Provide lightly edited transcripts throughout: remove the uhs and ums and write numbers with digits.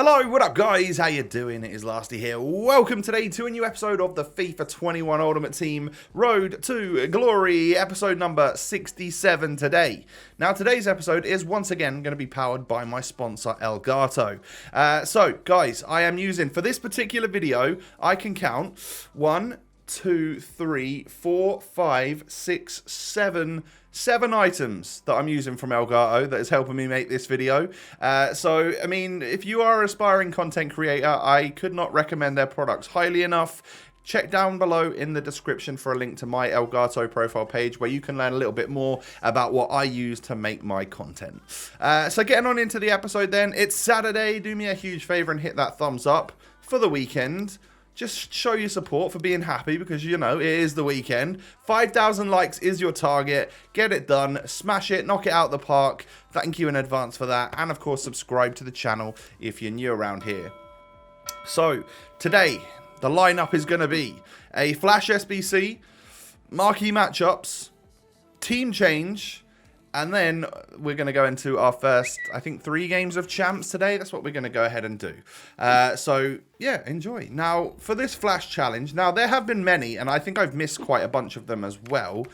Hello, what up guys? How you doing? It is Lasty here. Welcome today to a new episode of the FIFA 21 Ultimate Team Road to Glory, episode number 67 today. Now today's episode is once again going to be powered by my sponsor Elgato. So guys, I am using, for this particular video, I can count 1, 2, 3, 4, 5, 6, 7 items that I'm using from Elgato that is helping me make this video. So, I mean, if you are an aspiring content creator, I could not recommend their products highly enough. Check down below in the description for a link to my Elgato profile page where you can learn a little bit more about what I use to make my content. So getting on into the episode then, it's Saturday. Do me a huge favor and hit that thumbs up for the weekend. Just show your support for being happy because, you know, it is the weekend. 5,000 likes is your target. Get it done. Smash it. Knock it out the park. Thank you in advance for that. And, of course, subscribe to the channel if you're new around here. So, today, the lineup is going to be a Flash SBC, marquee matchups, team change, and then we're going to go into our first, I think, 3 games of champs today. That's what we're going to go ahead and do. So, yeah, enjoy. Now, for this Flash challenge, now, there have been many, and I think I've missed quite a bunch of them as well,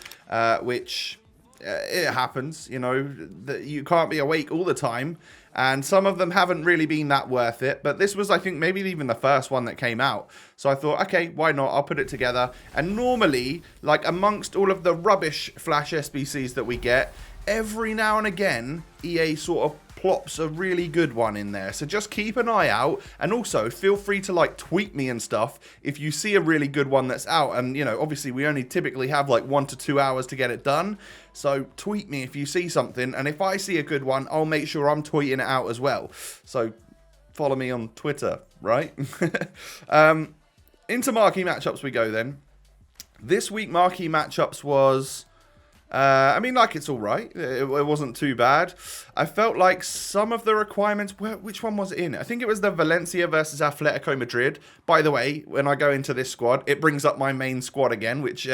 which it happens, you know, that you can't be awake all the time, and some of them haven't really been that worth it, but this was, I think, maybe even the first one that came out. So I thought, okay, why not? I'll put it together. And normally, like, amongst all of the rubbish Flash SBCs that we get, every now and again, EA sort of plops a really good one in there. So just keep an eye out. And also, feel free to, like, tweet me and stuff if you see a really good one that's out. And, you know, obviously, we only typically have, like, 1 to 2 hours to get it done. So tweet me if you see something. And if I see a good one, I'll make sure I'm tweeting it out as well. So follow me on Twitter, right? Into marquee matchups we go then. This week, marquee matchups was... I mean, like, it's all right. It wasn't too bad. I felt like some of the requirements... Which one was it in? I think it was the Valencia versus Atletico Madrid. By the way, when I go into this squad, it brings up my main squad again, which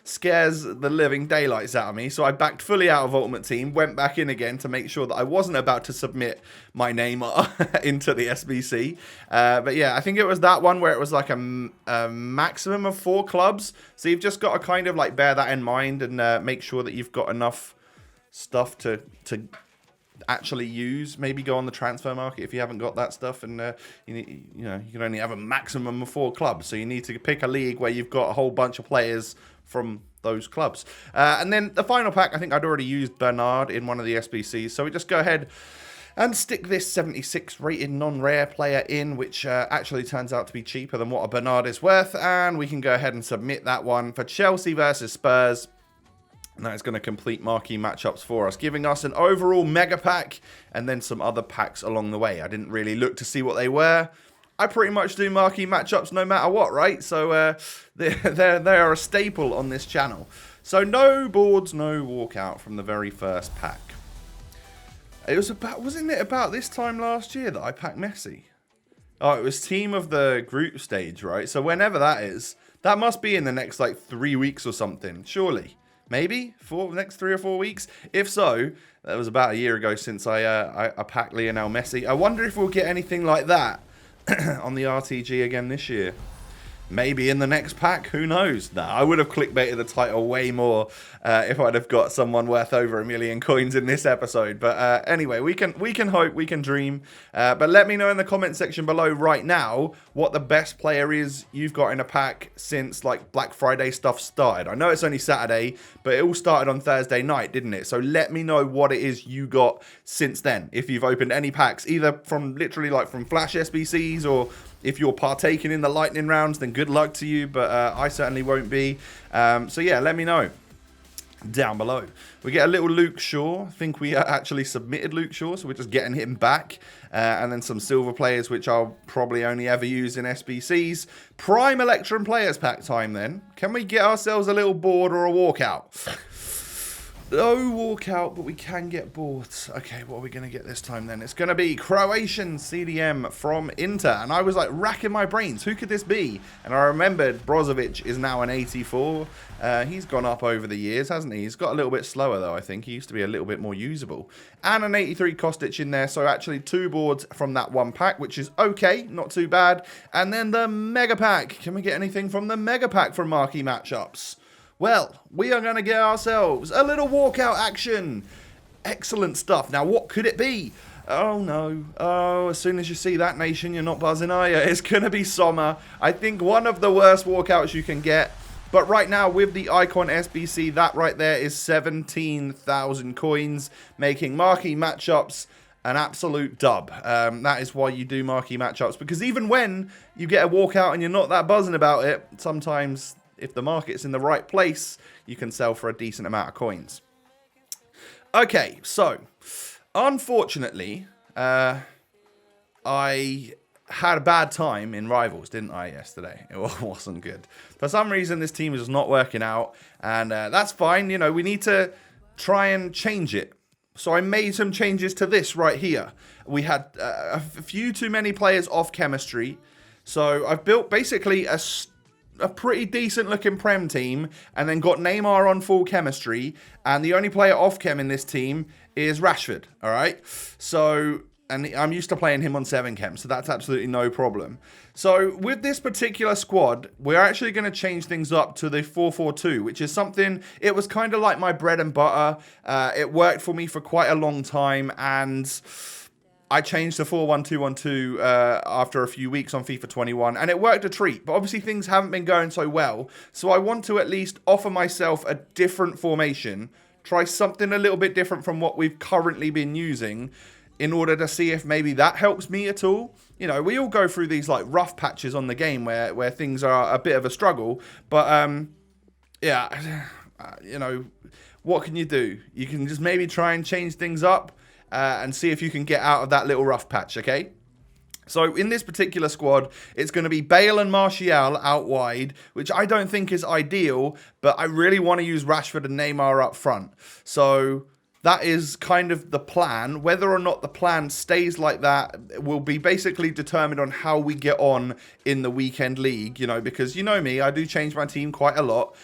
scares the living daylights out of me. So I backed fully out of Ultimate Team, went back in again to make sure that I wasn't about to submit my name into the SBC. But yeah, I think it was that one where it was like a maximum of 4 clubs. So you've just got to kind of like bear that in mind and make sure that you've got enough stuff to actually use. Maybe go on the transfer market if you haven't got that stuff, and you know, you can only have a maximum of 4 clubs, so you need to pick a league where you've got a whole bunch of players from those clubs. And then the final pack, I think I'd already used Bernard in one of the SBCs, so we just go ahead and stick this 76 rated non-rare player in, which actually turns out to be cheaper than what a Bernard is worth, and we can go ahead and submit that one for Chelsea versus Spurs. And that is going to complete marquee matchups for us, giving us an overall mega pack and then some other packs along the way. I didn't really look to see what they were. I pretty much do marquee matchups no matter what, right? So they are a staple on this channel. So no boards, no walkout from the very first pack. It was about, wasn't it about this time last year that I packed Messi? Oh, it was team of the group stage, right? So whenever that is, that must be in the next like 3 weeks or something, surely. Maybe next 3 or 4 weeks. If so, that was about a year ago since I packed Lionel Messi. I wonder if we'll get anything like that on the RTG again this year. Maybe in the next pack, who knows? Nah, I would have clickbaited the title way more if I'd have got someone worth over 1 million coins in this episode. But anyway, we can hope, we can dream. But let me know in the comment section below right now what the best player is you've got in a pack since like Black Friday stuff started. I know it's only Saturday, but it all started on Thursday night, didn't it? So let me know what it is you got since then. If you've opened any packs, either from literally like from Flash SBCs, or if you're partaking in the lightning rounds, then good luck to you, but I certainly won't be. So yeah, let me know down below. We get a little Luke Shaw. I think we actually submitted Luke Shaw, so we're just getting him back. And then some silver players, which I'll probably only ever use in SBCs. Prime Electrum Players pack time then. Can we get ourselves a little board or a walkout? No walkout, but we can get bought. Okay, what are we going to get this time then? It's going to be Croatian CDM from Inter. And I was like racking my brains. Who could this be? And I remembered Brozovic is now an 84. He's gone up over the years, hasn't he? He's got a little bit slower though, I think. He used to be a little bit more usable. And an 83 Kostic in there. So actually 2 boards from that 1 pack, which is okay. Not too bad. And then the Mega Pack. Can we get anything from the Mega Pack from marquee matchups? Well, we are going to get ourselves a little walkout action. Excellent stuff. Now, what could it be? Oh, no. Oh, as soon as you see that nation, you're not buzzing, are you? It's going to be Sommer. I think one of the worst walkouts you can get. But right now, with the Icon SBC, that right there is 17,000 coins, making marquee matchups an absolute dub. That is why you do marquee matchups. Because even when you get a walkout and you're not that buzzing about it, sometimes if the market's in the right place, you can sell for a decent amount of coins. Okay, so unfortunately, I had a bad time in Rivals, didn't I, yesterday? It wasn't good. For some reason, this team is not working out, and that's fine. You know, we need to try and change it. So I made some changes to this right here. We had a few too many players off chemistry, so I've built basically a pretty decent looking Prem team, and then got Neymar on full chemistry, and the only player off chem in this team is Rashford, alright? So, and I'm used to playing him on 7 chem, so that's absolutely no problem. So, with this particular squad, we're actually going to change things up to the 4-4-2, which is something, it was kind of like my bread and butter. It worked for me for quite a long time, and I changed to 4-1-2-1-2 after a few weeks on FIFA 21, and it worked a treat. But obviously things haven't been going so well, so I want to at least offer myself a different formation, try something a little bit different from what we've currently been using, in order to see if maybe that helps me at all. You know, we all go through these like rough patches on the game where things are a bit of a struggle, but yeah, you know, what can you do? You can just maybe try and change things up. And see if you can get out of that little rough patch, okay? So in this particular squad, it's going to be Bale and Martial out wide, which I don't think is ideal, but I really want to use Rashford and Neymar up front. So that is kind of the plan. Whether or not the plan stays like that will be basically determined on how we get on in the weekend league, you know, because you know me, I do change my team quite a lot.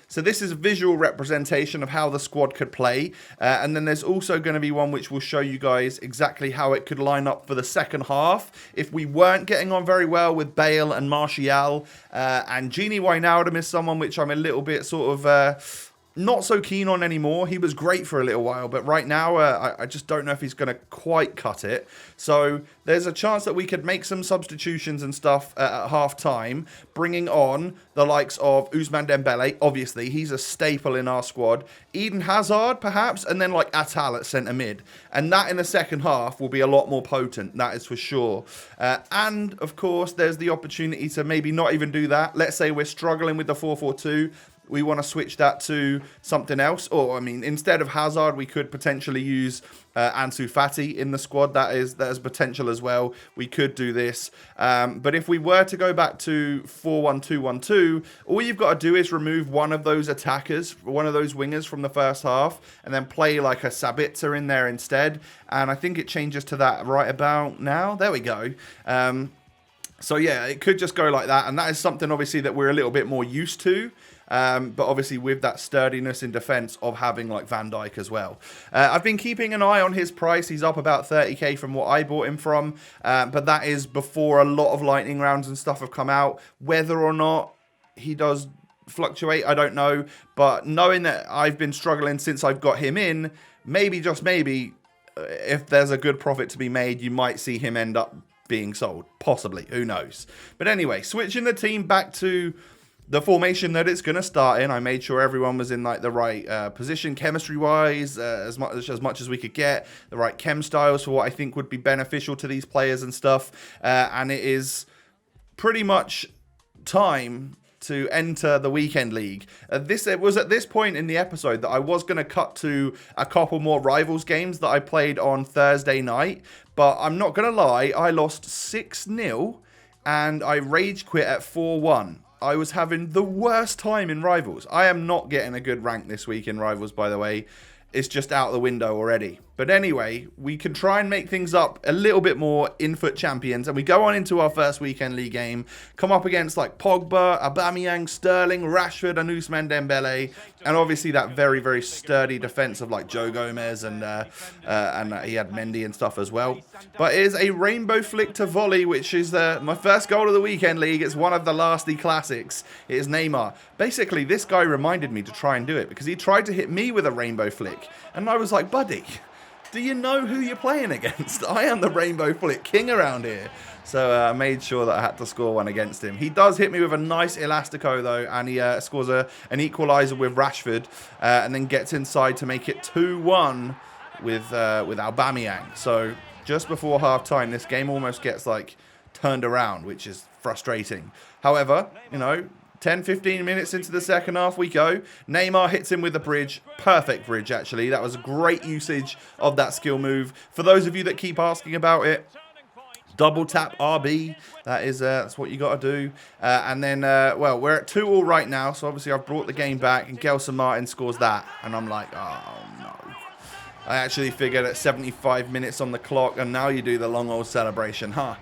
So this is a visual representation of how the squad could play. And then there's also going to be one which will show you guys exactly how it could line up for the second half. If we weren't getting on very well with Bale and Martial, and Gini Wijnaldum is someone which I'm a little bit sort of not so keen on anymore. He was great for a little while, but right now I just don't know if he's going to quite cut it. So there's a chance that we could make some substitutions and stuff at half time, bringing on the likes of Ousmane Dembele. Obviously, he's a staple in our squad. Eden Hazard, perhaps, and then like Atal at centre mid. And that in the second half will be a lot more potent, that is for sure. And of course, there's the opportunity to maybe not even do that. Let's say we're struggling with the 4-4-2. We want to switch that to something else. Or, I mean, instead of Hazard, we could potentially use Ansu Fati in the squad. That is potential as well. We could do this. But if we were to go back to 4-1-2-1-2, all you've got to do is remove one of those attackers, one of those wingers from the first half, and then play like a Sabitzer in there instead. And I think it changes to that right about now. There we go. So, yeah, it could just go like that. And that is something, obviously, that we're a little bit more used to. But obviously with that sturdiness in defence of having like Van Dijk as well. I've been keeping an eye on his price. He's up about 30k from what I bought him from. But that is before a lot of lightning rounds and stuff have come out. Whether or not he does fluctuate, I don't know. But knowing that I've been struggling since I've got him in, maybe, just maybe, if there's a good profit to be made, you might see him end up being sold. Possibly. Who knows? But anyway, switching the team back to the formation that it's going to start in. I made sure everyone was in like the right position chemistry-wise, as much as we could get, the right chem styles for what I think would be beneficial to these players and stuff. And it is pretty much time to enter the weekend league. It was at this point in the episode that I was going to cut to a couple more rivals games that I played on Thursday night. But I'm not going to lie, I lost 6-0 and I rage quit at 4-1. I was having the worst time in Rivals. I am not getting a good rank this week in Rivals, by the way. It's just out the window already. But anyway, we can try and make things up a little bit more in Foot Champions. And we go on into our first weekend league game. Come up against like Pogba, Aubameyang, Sterling, Rashford, and Ousmane Dembele. And obviously that very, very sturdy defense of like Joe Gomez. And he had Mendy and stuff as well. But it is a rainbow flick to volley, which is my first goal of the weekend league. It's one of the lasty classics. It is Neymar. Basically, this guy reminded me to try and do it because he tried to hit me with a rainbow flick. And I was like, buddy, do you know who you're playing against? I am the rainbow flick king around here. So I made sure that I had to score one against him. He does hit me with a nice elastico though, and he scores an equaliser with Rashford, and then gets inside to make it 2-1 with Aubameyang. So just before half time, this game almost gets like turned around, which is frustrating. However, 10-15 minutes into the second half we go. Neymar hits him with the bridge. Perfect bridge, actually. That was great usage of that skill move. For those of you that keep asking about it, double tap RB. That's what you got to do. And then, well, we're at 2-2 right now. So obviously I've brought the game back, and Gelson Martin scores that. And I'm like, oh no. I actually figured at 75 minutes on the clock, and now you do the long old celebration, huh?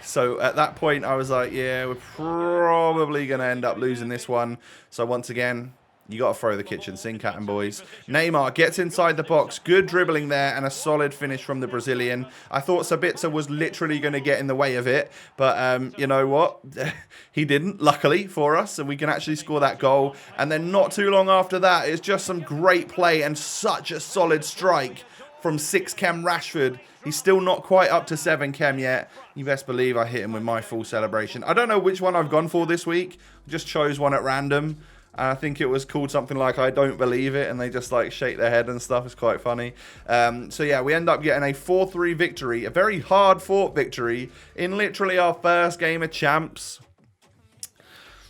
So at that point, I was like, yeah, we're probably going to end up losing this one. So once again, you got to throw the kitchen sink at him, boys. Neymar gets inside the box. Good dribbling there and a solid finish from the Brazilian. I thought Sabitzer was literally going to get in the way of it. But you know what? He didn't, luckily for us. And we can actually score that goal. And then not too long after that, it's just some great play and such a solid strike from 6-chem Rashford. He's still not quite up to 7-chem yet. You best believe I hit him with my full celebration. I don't know which one I've gone for this week. Just chose one at random. And I think it was called something like I Don't Believe It. And they just like shake their head and stuff. It's quite funny. So yeah, we end up getting a 4-3 victory. A very hard fought victory in literally our first game of champs.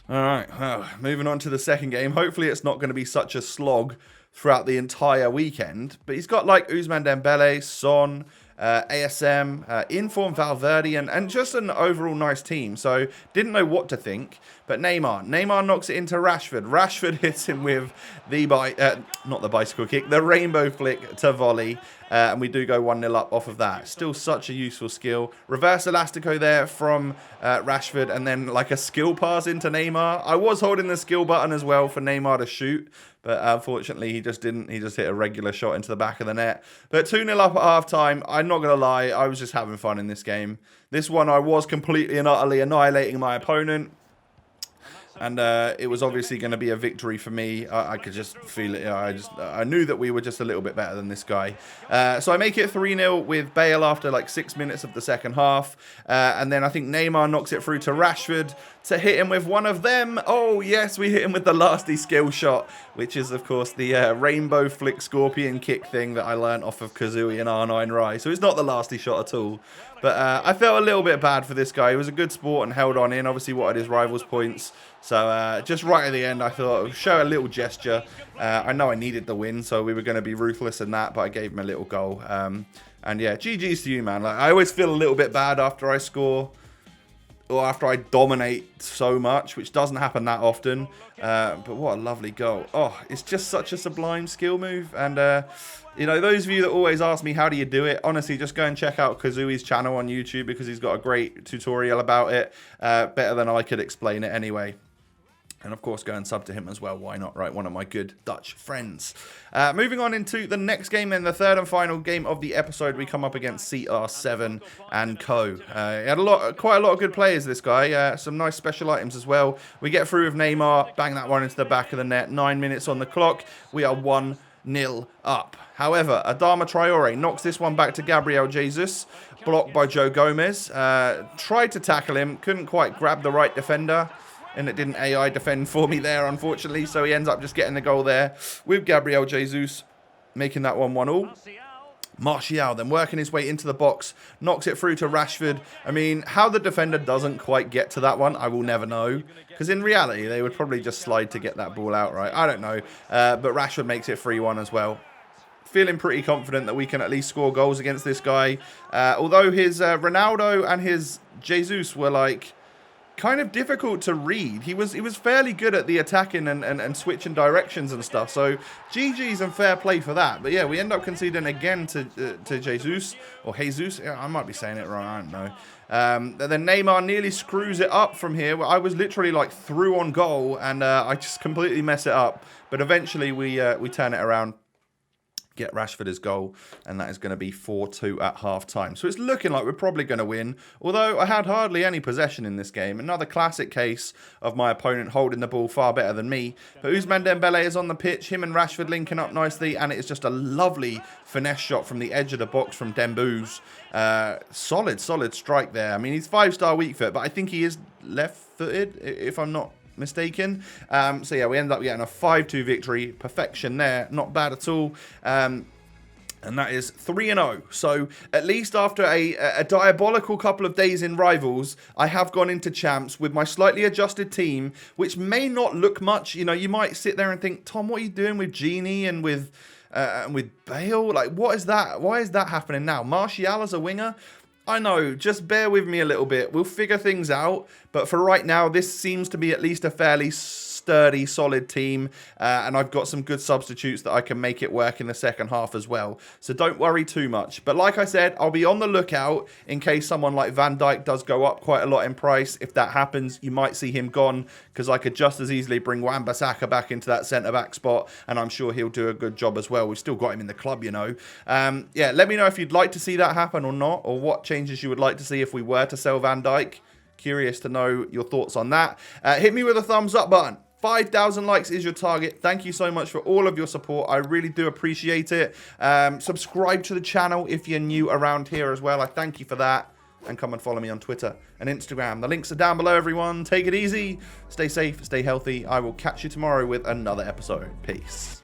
Alright, well, moving on to the second game. Hopefully it's not going to be such a slog throughout the entire weekend. But he's got like Ousmane Dembele, Son, ASM, Inform Valverde, and just an overall nice team. So didn't know what to think. But Neymar knocks it into Rashford. Rashford hits him with the not the bicycle kick, the rainbow flick to volley. And we do go 1-0 up off of that. Still such a useful skill. Reverse elastico there from Rashford, and then like a skill pass into Neymar. I was holding the skill button as well for Neymar to shoot, but unfortunately he just didn't. He just hit a regular shot into the back of the net. But 2-0 up at half time. I'm not going to lie, I was just having fun in this game. This one I was completely and utterly annihilating my opponent. And it was obviously going to be a victory for me. I could just feel it. I knew that we were just a little bit better than this guy. So I make it 3-0 with Bale after like 6 minutes of the second half. And then I think Neymar knocks it through to Rashford to hit him with one of them. Oh, yes, we hit him with the lasty skill shot, which is, of course, the rainbow flick scorpion kick thing that I learned off of Kazooie and R9 Rai. So it's not the lasty shot at all. But I felt a little bit bad for this guy. He was a good sport and held on in. Obviously wanted his rivals' points. So just right at the end, I thought, show a little gesture. I know I needed the win, so we were going to be ruthless in that, but I gave him a little goal. And yeah, GG's to you, man. Like, I always feel a little bit bad after I score, or after I dominate so much, which doesn't happen that often. But what a lovely goal. Oh, it's just such a sublime skill move. And, you know, those of you that always ask me, how do you do it? Honestly, just go and check out Kazooie's channel on YouTube, because he's got a great tutorial about it. Better than I could explain it anyway. And of course, go and sub to him as well. Why not, right? One of my good Dutch friends. Moving on into the next game, then the third and final game of the episode, we come up against CR7 and co. He had quite a lot of good players, this guy. Some nice special items as well. We get through with Neymar, bang that one into the back of the net. 9 minutes on the clock. We are 1-0 up. However, Adama Traore knocks this one back to Gabriel Jesus, blocked by Joe Gomez. Tried to tackle him, couldn't quite grab the right defender. And it didn't AI defend for me there, unfortunately. So he ends up just getting the goal there with Gabriel Jesus, making that one 1-1. Martial then working his way into the box, knocks it through to Rashford. I mean, how the defender doesn't quite get to that one, I will never know. Because in reality, they would probably just slide to get that ball out, right? I don't know. But Rashford makes it 3-1 as well. Feeling pretty confident that we can at least score goals against this guy. Although his Ronaldo and his Jesus were like kind of difficult to read. He was fairly good at the attacking and switching directions and stuff. So GG's and fair play for that. But yeah, we end up conceding again to Jesus or Jesus. Yeah, I might be saying it wrong. I don't know. Then Neymar nearly screws it up from here. I was literally like through on goal and I just completely mess it up. But eventually we turn it around. Get Rashford his goal, and that is going to be 4-2 at half-time. So it's looking like we're probably going to win, although I had hardly any possession in this game. Another classic case of my opponent holding the ball far better than me. But Ousmane Dembele is on the pitch, him and Rashford linking up nicely, and it is just a lovely finesse shot from the edge of the box from Dembouz. Solid strike there. I mean, he's 5-star weak foot, but I think he is left-footed, if I'm not mistaken. So yeah, we end up getting a 5-2 victory. Perfection there, not bad at all. And that is 3-0. So at least after a diabolical couple of days in Rivals, I have gone into Champs with my slightly adjusted team, which may not look much. You know, you might sit there and think, Tom, what are you doing with Genie and with Bale? Like, what is that? Why is that happening now? Martial as a winger? I know, just bear with me a little bit. We'll figure things out. But for right now, this seems to be at least a fairly sturdy, solid team. And I've got some good substitutes that I can make it work in the second half as well. So don't worry too much. But like I said, I'll be on the lookout in case someone like Van Dijk does go up quite a lot in price. If that happens, you might see him gone, because I could just as easily bring Wan-Bissaka back into that centre-back spot. And I'm sure he'll do a good job as well. We've still got him in the club, you know. Yeah, let me know if you'd like to see that happen or not, or what changes you would like to see if we were to sell Van Dijk. Curious to know your thoughts on that. Hit me with a thumbs up button. 5,000 likes is your target. Thank you so much for all of your support. I really do appreciate it. Subscribe to the channel if you're new around here as well. I thank you for that. And come and follow me on Twitter and Instagram. The links are down below, everyone. Take it easy. Stay safe. Stay healthy. I will catch you tomorrow with another episode. Peace.